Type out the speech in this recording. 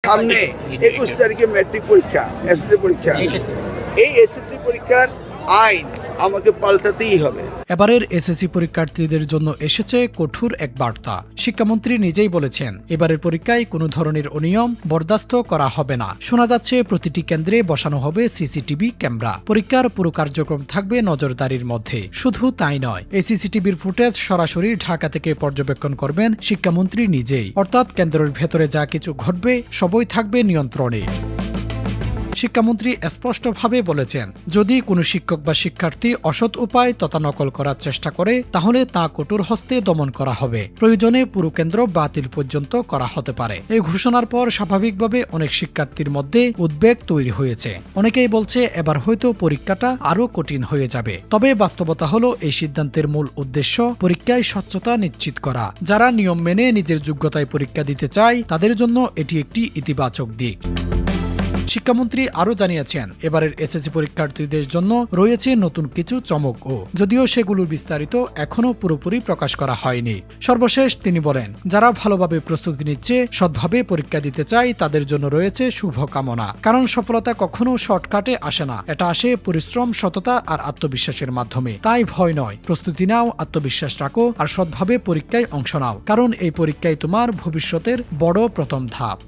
সামনে 21 তারিখে ম্যাট্রিক পরীক্ষা, এসএসসি পরীক্ষা। এই এসএসসি পরীক্ষার আইন আমাকে পাল্টাতেই হবে। এবারের এসএসসি পরীক্ষার্থীদের জন্য এসেছে কঠোর এক বার্তা। শিক্ষামন্ত্রী নিজেই বলেছেন, এবারের পরীক্ষায় কোনো ধরনের অনিয়ম বরদাস্ত করা হবে না। শোনা যাচ্ছে প্রতিটি কেন্দ্রে বসানো হবে সিসিটিভি ক্যামেরা। পরীক্ষার পুরো কার্যক্রম থাকবে নজরদারির মধ্যে। শুধু তাই নয়, এই সিসিটিভির ফুটেজ সরাসরি ঢাকা থেকে পর্যবেক্ষণ করবেন শিক্ষামন্ত্রী নিজেই। অর্থাৎ কেন্দ্রের ভেতরে যা কিছু ঘটবে সবই থাকবে নিয়ন্ত্রণে। শিক্ষামন্ত্রী স্পষ্টভাবে বলেছেন, যদি কোনো শিক্ষক বা শিক্ষার্থী অসৎ উপায় তথা নকল করার চেষ্টা করে তাহলে তা কঠোর হস্তে দমন করা হবে। প্রয়োজনে পুরো কেন্দ্র বাতিল পর্যন্ত করা হতে পারে। এই ঘোষণার পর স্বাভাবিকভাবে অনেক শিক্ষার্থীর মধ্যে উদ্বেগ তৈরি হয়েছে। অনেকেই বলছে এবার হয়তো পরীক্ষাটা আরও কঠিন হয়ে যাবে। তবে বাস্তবতা হলো এই সিদ্ধান্তের মূল উদ্দেশ্য পরীক্ষায় স্বচ্ছতা নিশ্চিত করা। যারা নিয়ম মেনে নিজের যোগ্যতায় পরীক্ষা দিতে চায় তাদের জন্য এটি একটি ইতিবাচক দিক। শিক্ষামন্ত্রী আরও জানিয়েছেন, এবারের এসএসসি পরীক্ষার্থীদের জন্য রয়েছে নতুন কিছু চমকও, যদিও সেগুলোর বিস্তারিত এখনও পুরোপুরি প্রকাশ করা হয়নি। সর্বশেষ তিনি বলেন, যারা ভালোভাবে প্রস্তুতি নিচ্ছে, সৎভাবে পরীক্ষা দিতে চায় তাদের জন্য রয়েছে শুভকামনা। কারণ সফলতা কখনো শর্টকাটে আসে না, এটা আসে পরিশ্রম, সততা আর আত্মবিশ্বাসের মাধ্যমে। তাই ভয় নয়, প্রস্তুতি নাও, আত্মবিশ্বাস রাখো আর সৎভাবে পরীক্ষায় অংশ নাও, কারণ এই পরীক্ষায় তোমার ভবিষ্যতের বড় প্রথম ধাপ।